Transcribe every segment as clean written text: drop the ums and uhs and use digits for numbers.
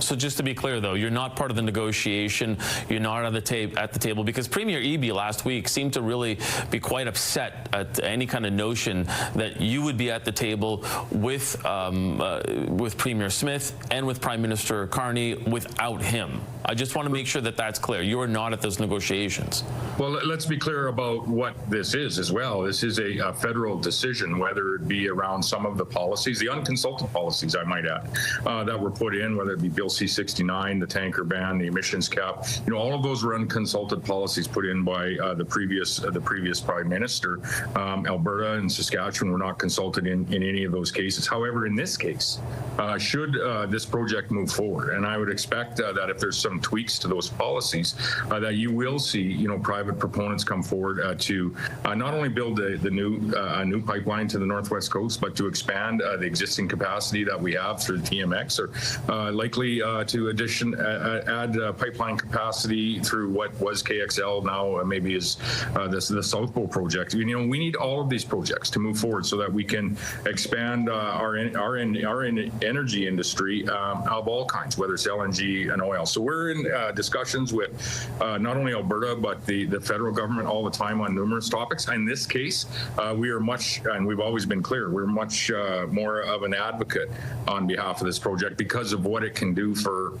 So just to be clear, though, you're not part of the negotiation. You're not at the table, because Premier Eby last week seemed to really be quite upset at any kind of notion that you would be at the table with Premier Smith and with Prime Minister Carney without him. I just want to make sure that that's clear. You are not at those negotiations. Well, let's be clear about what this is as well. This is a federal decision, whether it be around some of the policies, the unconsulted policies, I might add, that were put in, whether it be Bill C-69, the tanker ban, the emissions cap. All of those were unconsulted policies put in by the previous Prime Minister. Alberta and Saskatchewan were not consulted in any of those cases. However, in this case, should this project move forward, and I would expect that if there's some tweaks to those policies, that you will see, private proponents come forward to not only build the new pipeline to the northwest coast, but to expand the existing capacity that we have through the TMX, or likely to add pipeline capacity through what was KXL, now maybe is the South Bow project. We need all of these projects to move forward so that we can expand our energy industry of all kinds, whether it's LNG and oil. So we're in discussions with not only Alberta, but the federal government all the time on numerous topics. In this case, we are much, and we've always been clear, we're much more of an advocate on behalf of this project because of what it can do for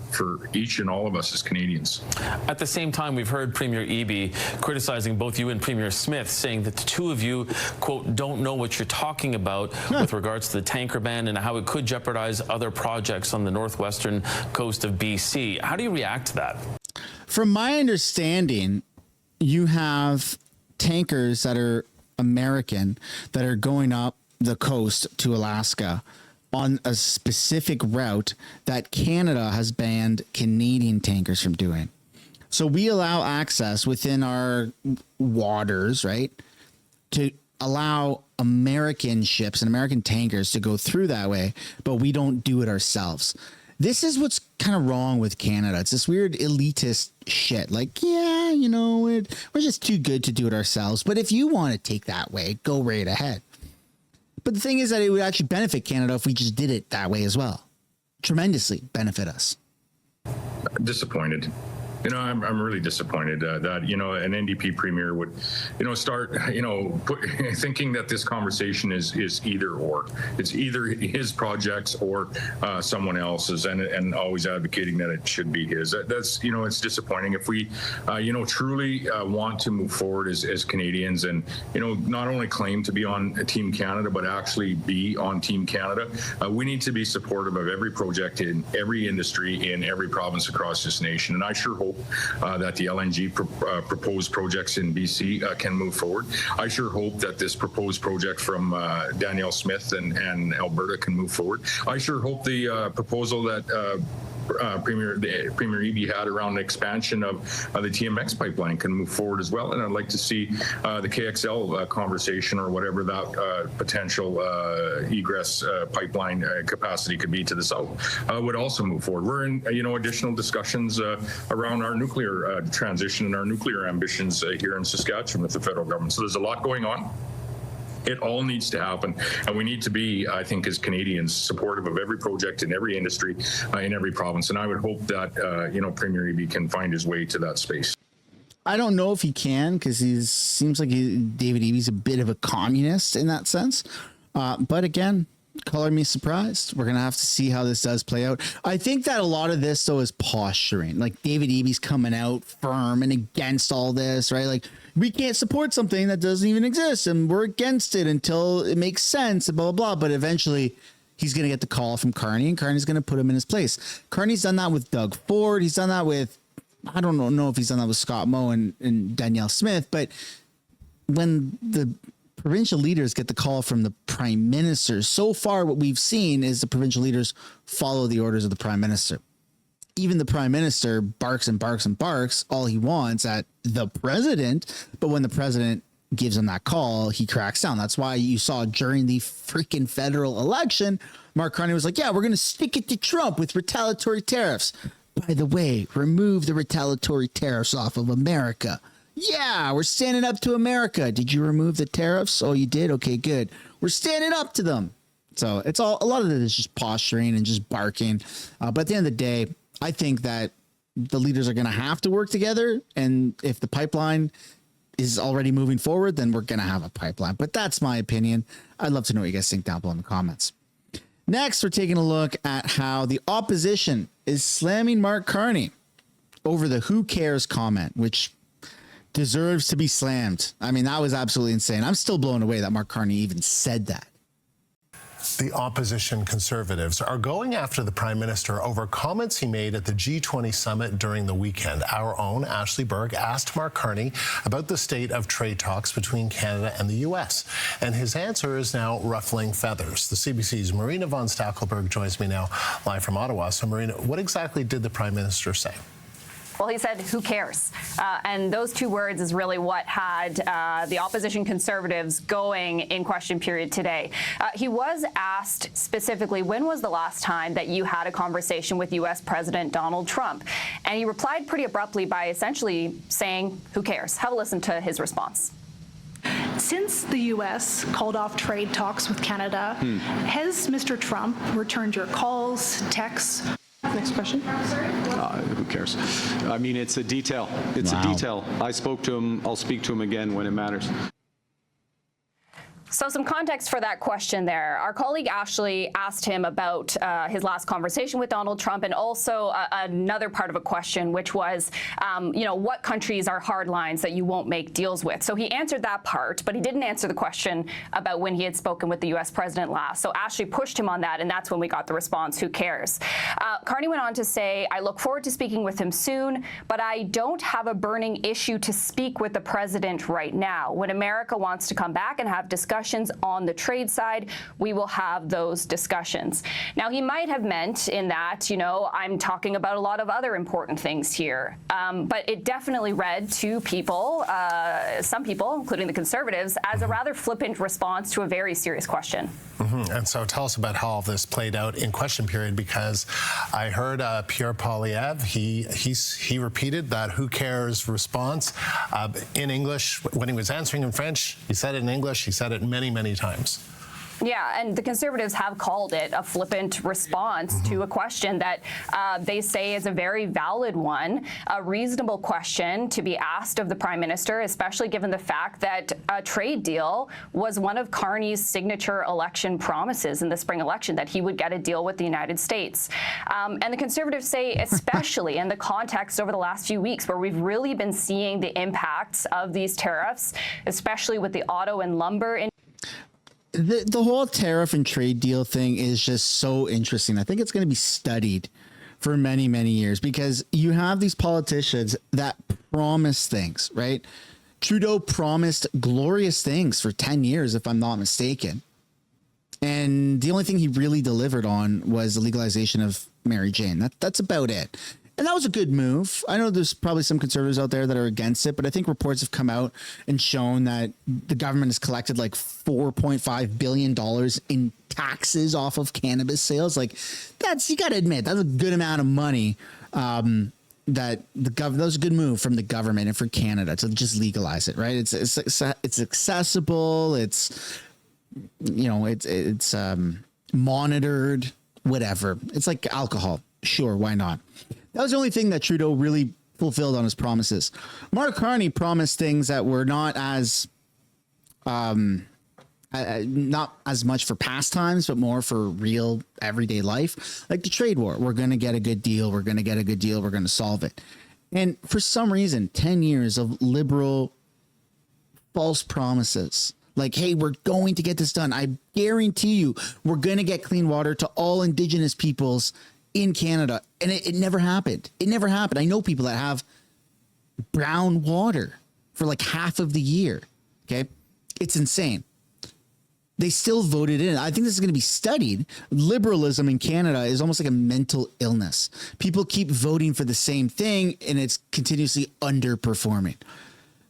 each and all of us as Canadians. At the same time, we've heard Premier Eby criticizing both you and Premier Smith, saying that the two of you, quote, don't know what you're talking about with regards to the tanker ban and how it could jeopardize other projects on the northwestern coast of BC. How do you react to that? From my understanding, you have tankers that are American that are going up the coast to Alaska on a specific route that Canada has banned Canadian tankers from doing. So we allow access within our waters, right, to allow American ships and American tankers to go through that way, but we don't do it ourselves. This is what's kind of wrong with Canada. It's this weird elitist shit. Like, yeah, we're just too good to do it ourselves. But if you want to take that way, go right ahead. But the thing is that it would actually benefit Canada if we just did it that way as well. Tremendously benefit us. Disappointed. I'm really disappointed that, an NDP premier would, start, thinking that this conversation is either or. It's either his projects or someone else's, and always advocating that it should be his. That's, it's disappointing. If we, truly want to move forward as Canadians and, not only claim to be on Team Canada, but actually be on Team Canada, we need to be supportive of every project in every industry in every province across this nation. And I sure hope that the LNG proposed projects in BC can move forward. I sure hope that this proposed project from Danielle Smith and Alberta can move forward. I sure hope the proposal that Premier Eby had around the expansion of the TMX pipeline can move forward as well. And I'd like to see the KXL conversation, or whatever that potential egress pipeline capacity could be to the south, would also move forward. We're in additional discussions around our nuclear transition and our nuclear ambitions here in Saskatchewan with the federal government. So there's a lot going on. It all needs to happen, and we need to be, I think, as Canadians, supportive of every project in every industry, in every province. And I would hope that, Premier Eby can find his way to that space. I don't know if he can, because seems like David Eby's a bit of a communist in that sense. But again, color me surprised. We're going to have to see how this does play out. I think that a lot of this, though, is posturing. Like, David Eby's coming out firm and against all this, right? Like, we can't support something that doesn't even exist, and we're against it until it makes sense, blah, blah, blah. But eventually, he's going to get the call from Carney, and Carney's going to put him in his place. Carney's done that with Doug Ford. He's done that with, I don't know if he's done that with Scott Moe and Danielle Smith, but when the provincial leaders get the call from the prime minister, so far what we've seen is the provincial leaders follow the orders of the prime minister. Even the prime minister barks and barks and barks all he wants at the president, but when the president gives him that call, he cracks down. That's why you saw during the freaking federal election, Mark Carney was like, yeah, we're going to stick it to Trump with retaliatory tariffs. By the way, remove the retaliatory tariffs off of America. Yeah, we're standing up to America. Did you remove the tariffs? Oh, you did? Okay, good. We're standing up to them. So it's all, a lot of it is just posturing and just barking. But at the end of the day, I think that the leaders are going to have to work together. And if the pipeline is already moving forward, then we're going to have a pipeline. But that's my opinion. I'd love to know what you guys think down below in the comments. Next, we're taking a look at how the opposition is slamming Mark Carney over the "who cares" comment, which deserves to be slammed. I mean, that was absolutely insane. I'm still blown away that Mark Carney even said that. The opposition Conservatives are going after the Prime Minister over comments he made at the G20 summit during the weekend. Our own Ashley Berg asked Mark Carney about the state of trade talks between Canada and the U.S., and his answer is now ruffling feathers. The CBC's Marina von Stackelberg joins me now live from Ottawa. So, Marina, what exactly did the Prime Minister say? Well, he said, "Who cares?" And those two words is really what had the opposition Conservatives going in question period today. He was asked specifically, when was the last time that you had a conversation with U.S. President Donald Trump? And he replied pretty abruptly by essentially saying, "Who cares?" Have a listen to his response. Since the U.S. called off trade talks with Canada, has Mr. Trump returned your calls, texts? Next question. Who cares? I mean, it's a detail. It's a detail. I spoke to him. I'll speak to him again when it matters. So some context for that question there. Our colleague Ashley asked him about his last conversation with Donald Trump, and also another part of a question, which was, what countries are hard lines that you won't make deals with? So he answered that part, but he didn't answer the question about when he had spoken with the U.S. president last. So Ashley pushed him on that, and that's when we got the response, "Who cares?" Carney went on to say, "I look forward to speaking with him soon, but I don't have a burning issue to speak with the president right now. When America wants to come back and have discussions on the trade side, we will have those discussions." Now, he might have meant in that, I'm talking about a lot of other important things here. But it definitely read to people, some people, including the Conservatives, as a rather flippant response to a very serious question. And so tell us about how all this played out in question period, because I heard Pierre Poilievre, he repeated that "who cares" response in English. When he was answering in French, he said it in English. He said it many, many times. Yeah, and the Conservatives have called it a flippant response to a question that they say is a very valid one, a reasonable question to be asked of the Prime Minister, especially given the fact that a trade deal was one of Carney's signature election promises in the spring election, that he would get a deal with the United States. And the Conservatives say, especially in the context over the last few weeks, where we've really been seeing the impacts of these tariffs, especially with the auto and lumber industry. The whole tariff and trade deal thing is just so interesting. I think it's going to be studied for many, many years, because you have these politicians that promise things, right? Trudeau promised glorious things for 10 years, if I'm not mistaken. And the only thing he really delivered on was the legalization of Mary Jane. That's about it. And that was a good move. I know there's probably some Conservatives out there that are against it, but I think reports have come out and shown that the government has collected like $4.5 billion in taxes off of cannabis sales. Like, you got to admit, that's a good amount of money. That that was a good move from the government and for Canada to just legalize it, right? It's accessible. It's monitored, whatever. It's like alcohol. Sure, why not? That was the only thing that Trudeau really fulfilled on his promises. Mark Carney promised things that were not as much for pastimes, but more for real everyday life, like the trade war. We're going to get a good deal. We're going to get a good deal. We're going to solve it. And for some reason, 10 years of liberal false promises. Like, hey, we're going to get this done. I guarantee you, we're going to get clean water to all Indigenous peoples in Canada. And it never happened. It never happened. I know people that have brown water for like half of the year. Okay. It's insane. They still voted in. I think this is going to be studied. Liberalism in Canada is almost like a mental illness. People keep voting for the same thing and it's continuously underperforming.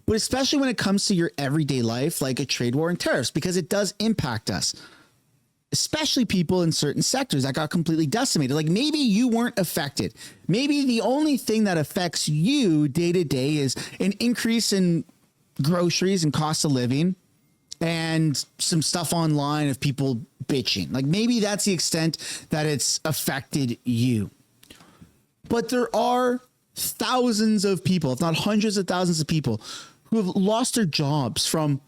But especially when it comes to your everyday life, like a trade war and tariffs, because it does impact us. Especially people in certain sectors that got completely decimated. Like, maybe you weren't affected. Maybe the only thing that affects you day to day is an increase in groceries and cost of living and some stuff online of people bitching. Like, maybe that's the extent that it's affected you. But there are thousands of people, if not hundreds of thousands of people, who have lost their jobs from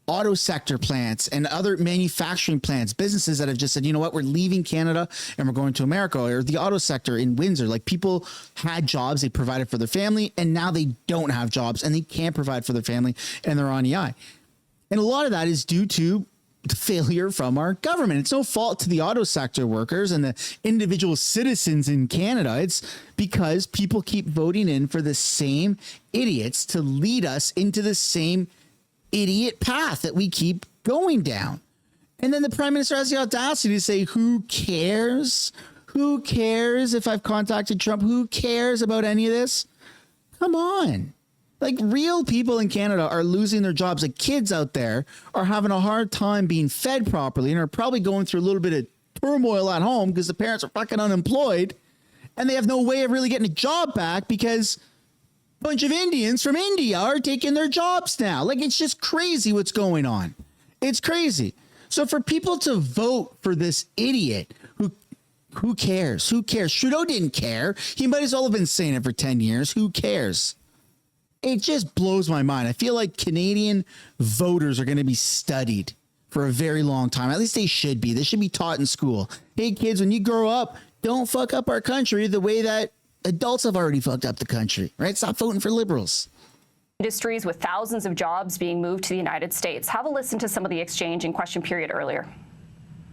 auto sector plants and other manufacturing plants, businesses that have just said, you know what, we're leaving Canada and we're going to America. Or the auto sector in Windsor, like people had jobs, they provided for their family, and now they don't have jobs and they can't provide for their family and they're on EI. And a lot of that is due to the failure from our government. It's no fault to the auto sector workers and the individual citizens in Canada. It's because people keep voting in for the same idiots to lead us into the same idiot path that we keep going down. And then the Prime Minister has the audacity to say, who cares? Who cares if I've contacted Trump? Who cares about any of this? Come on. Like, real people in Canada are losing their jobs. Like, kids out there are having a hard time being fed properly and are probably going through a little bit of turmoil at home because the parents are fucking unemployed and they have no way of really getting a job back because bunch of Indians from India are taking their jobs now. Like, it's just crazy what's going on. It's crazy. So for people to vote for this idiot who cares? Who cares? Trudeau didn't care. He might as well have been saying it for 10 years. Who cares? It just blows my mind. I feel like Canadian voters are going to be studied for a very long time. At least they should be. They should be taught in school. Hey, kids, when you grow up, don't fuck up our country the way that adults have already fucked up the country, right? Stop voting for liberals. Industries with thousands of jobs being moved to the United States. Have a listen to some of the exchange in question period earlier.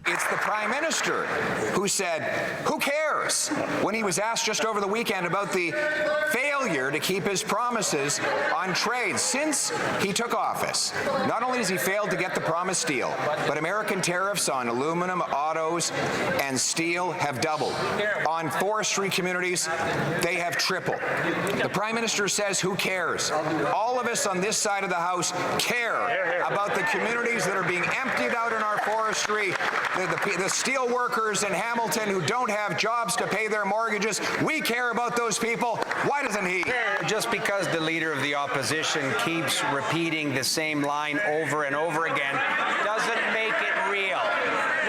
It's the Prime Minister who said, who cares, when he was asked just over the weekend about the failure to keep his promises on trade since he took office. Not only has he failed to get the promised deal, but American tariffs on aluminum, autos, and steel have doubled. On forestry communities, they have tripled. The Prime Minister says, who cares? All of us on this side of the House care about the communities that are being emptied out in our forestry, the steel workers in Hamilton who don't have jobs to pay their mortgages. We care about those people. Why doesn't he? Just because the leader of the opposition keeps repeating the same line over and over again doesn't make it real.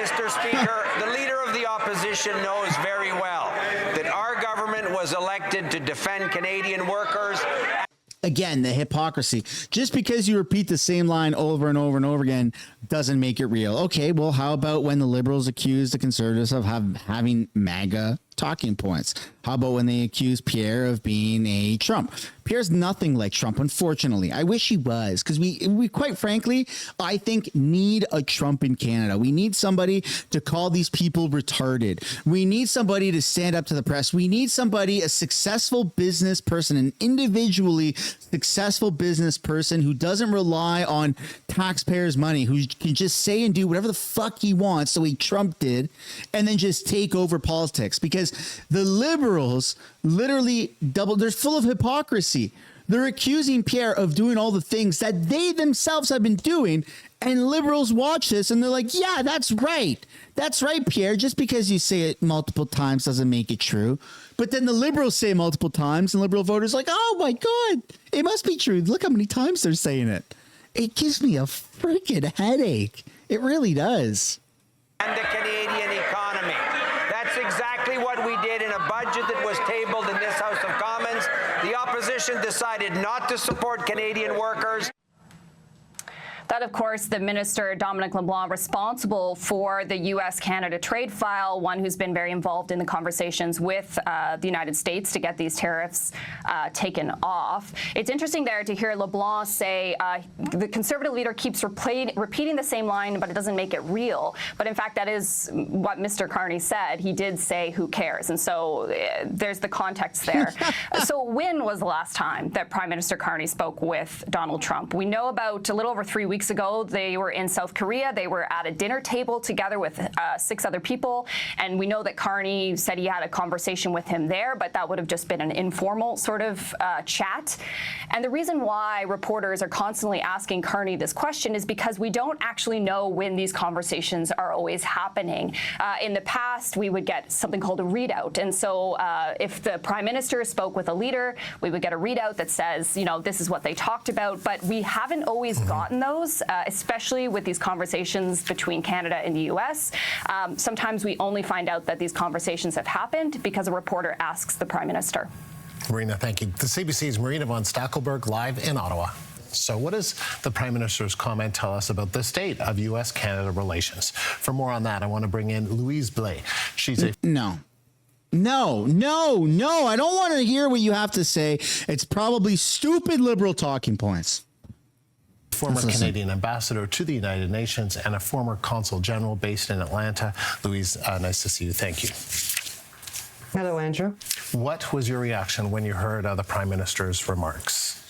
Mr. Speaker, the leader of the opposition knows very well that our government was elected to defend Canadian workers. Again, the hypocrisy. Just because you repeat the same line over and over and over again doesn't make it real. Okay, well, how about when the Liberals accuse the Conservatives of having MAGA talking points? How about when they accuse Pierre of being a Trump? Pierre's nothing like Trump, unfortunately. I wish he was, because we quite frankly, I think, need a Trump in Canada. We need somebody to call these people retarded. We need somebody to stand up to the press. We need somebody, a successful business person, an individually successful business person who doesn't rely on taxpayers' money, who can just say and do whatever the fuck he wants, the way Trump did, and then just take over politics. Because the Liberals literally they're full of hypocrisy. They're accusing Pierre of doing all the things that they themselves have been doing, and Liberals watch this and they're like, yeah, that's right. That's right, Pierre. Just because you say it multiple times doesn't make it true. But then the Liberals say it multiple times and Liberal voters are like, oh my God, it must be true. Look how many times they're saying it. It gives me a freaking headache. It really does. And the Canadian economy. That's exactly what we did in a budget that was tabled in this House of Commons. The opposition decided not to support Canadian workers. That, of course, the Minister, Dominic LeBlanc, responsible for the U.S.-Canada trade file, one who's been very involved in the conversations with the United States to get these tariffs taken off. It's interesting there to hear LeBlanc say the Conservative leader keeps repeating the same line, but it doesn't make it real. But in fact, that is what Mr. Carney said. He did say, who cares? And so there's the context there. So when was the last time that Prime Minister Carney spoke with Donald Trump? We know about a little over 3 weeks ago, they were in South Korea. They were at a dinner table together with 6 other people. And we know that Carney said he had a conversation with him there, but that would have just been an informal sort of chat. And the reason why reporters are constantly asking Carney this question is because we don't actually know when these conversations are always happening. In the past, we would get something called a readout. And so if the Prime Minister spoke with a leader, we would get a readout that says, you know, this is what they talked about. But we haven't always gotten those. goes, especially with these conversations between Canada and the U.S. Sometimes we only find out that these conversations have happened because a reporter asks the Prime Minister. Marina, thank you. The CBC's Marina von Stackelberg live in Ottawa. So what does the Prime Minister's comment tell us about the state of U.S.-Canada relations? For more on that, I want to bring in Louise Blais. She's a... No, I don't want to hear what you have to say. It's probably stupid liberal talking points. Former Canadian ambassador to the United Nations and a former consul general based in Atlanta. Louise, nice to see you. Thank you. Hello, Andrew. What was your reaction when you heard the Prime Minister's remarks?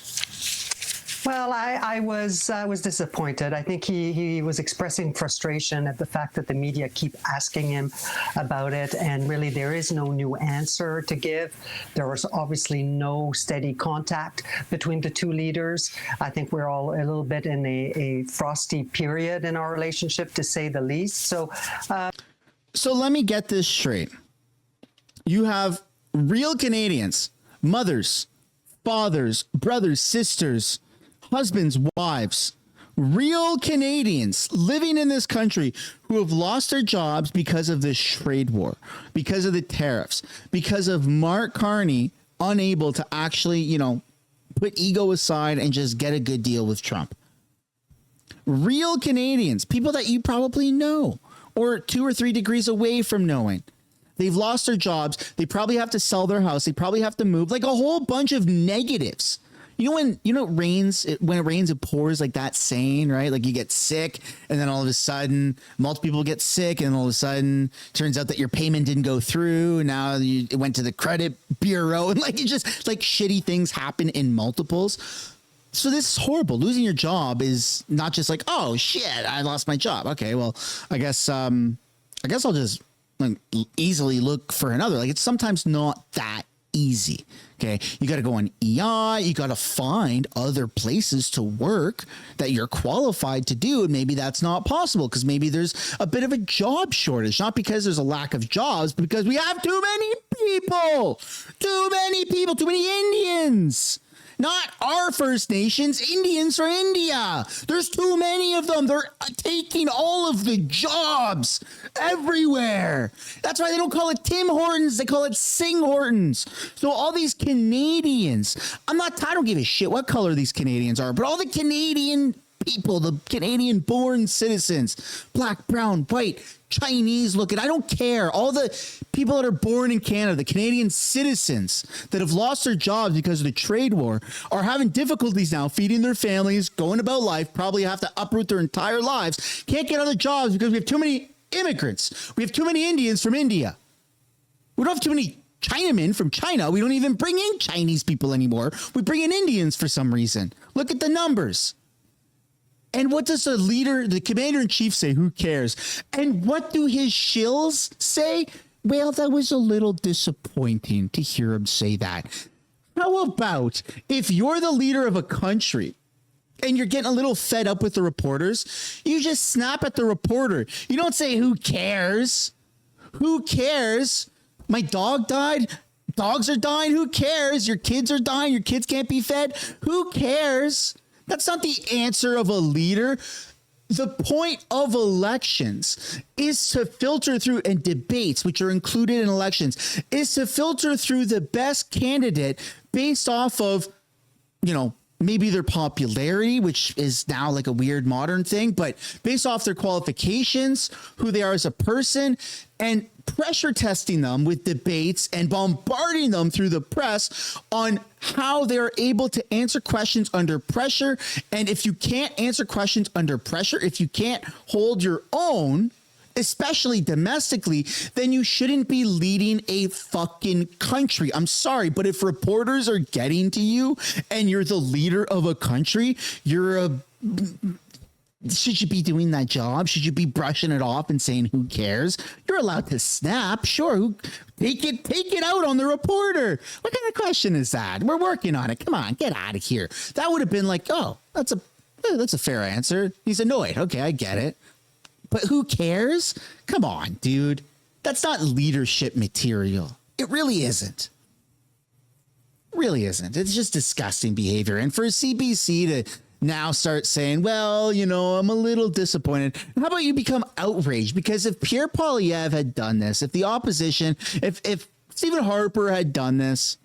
Well, I was disappointed. I think he was expressing frustration at the fact that the media keep asking him about it, and really there is no new answer to give. There was obviously no steady contact between the two leaders. I think we're all a little bit in a frosty period in our relationship, to say the least. So let me get this straight. You have real Canadians, mothers, fathers, brothers, sisters, husbands, wives, real Canadians living in this country who have lost their jobs because of this trade war, because of the tariffs, because of Mark Carney unable to actually, put ego aside and just get a good deal with Trump. Real Canadians, people that you probably know or 2 or 3 degrees away from knowing. They've lost their jobs. They probably have to sell their house. They probably have to move, like a whole bunch of negatives. When it rains, when it rains, it pours, like that saying, right? Like you get sick and then all of a sudden multiple people get sick and all of a sudden turns out that your payment didn't go through. And now it went to the credit bureau and it just like shitty things happen in multiples. So this is horrible. Losing your job is not just like, oh shit, I lost my job. Okay, well, I guess I'll just easily look for another. Like it's sometimes not that easy. Okay, you got to go on EI. You got to find other places to work that you're qualified to do, and maybe that's not possible because maybe there's a bit of a job shortage. Not because there's a lack of jobs, but because we have too many people, too many Indians. Not our First Nations, Indians from India. There's too many of them. They're taking all of the jobs everywhere. That's why they don't call it Tim Hortons. They call it Sing Hortons. So all these Canadians, I don't give a shit what color these Canadians are, but all the Canadian people, the Canadian born citizens, black, brown, white, Chinese looking, I don't care. All the people that are born in Canada, the Canadian citizens that have lost their jobs because of the trade war are having difficulties now feeding their families, going about life, probably have to uproot their entire lives, can't get other jobs because we have too many immigrants. We have too many Indians from India. We don't have too many Chinamen from China. We don't even bring in Chinese people anymore. We bring in Indians for some reason. Look at the numbers. And what does the commander-in-chief say? Who cares? And what do his shills say? Well, that was a little disappointing to hear him say that. How about if you're the leader of a country and you're getting a little fed up with the reporters, you just snap at the reporter. You don't say, who cares? Who cares? My dog died. Dogs are dying. Who cares? Your kids are dying. Your kids can't be fed. Who cares? That's not the answer of a leader. The point of elections is to filter through, and debates, which are included in elections, is to filter through the best candidate based off of, maybe their popularity, which is now like a weird modern thing, but based off their qualifications, who they are as a person, and pressure testing them with debates and bombarding them through the press on how they're able to answer questions under pressure. And if you can't answer questions under pressure, if you can't hold your own, especially domestically, then you shouldn't be leading a fucking country. I'm sorry, but if reporters are getting to you and you're the leader of a country, should you be doing that job? Should you be brushing it off and saying, who cares? You're allowed to snap. Sure. Take it out on the reporter. What kind of question is that? We're working on it. Come on, get out of here. That would have been like, oh, that's a fair answer. He's annoyed. Okay, I get it. But who cares? Come on, dude. That's not leadership material. It really isn't. Really isn't. It's just disgusting behavior. And for CBC to now start saying, well, you know, I'm a little disappointed. How about you become outraged? Because if Pierre Poilievre had done this, if the opposition, if Stephen Harper had done this,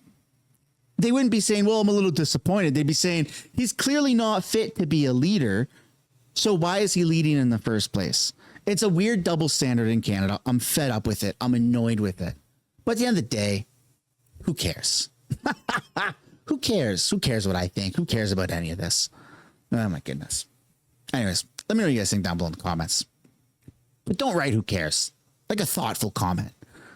they wouldn't be saying, well, I'm a little disappointed. They'd be saying, he's clearly not fit to be a leader. So why is he leading in the first place? It's a weird double standard in Canada. I'm fed up with it. I'm annoyed with it. But at the end of the day, who cares? Who cares? Who cares what I think? Who cares about any of this? Oh, my goodness. Anyways, let me know what you guys think down below in the comments. But don't write who cares. Like a thoughtful comment.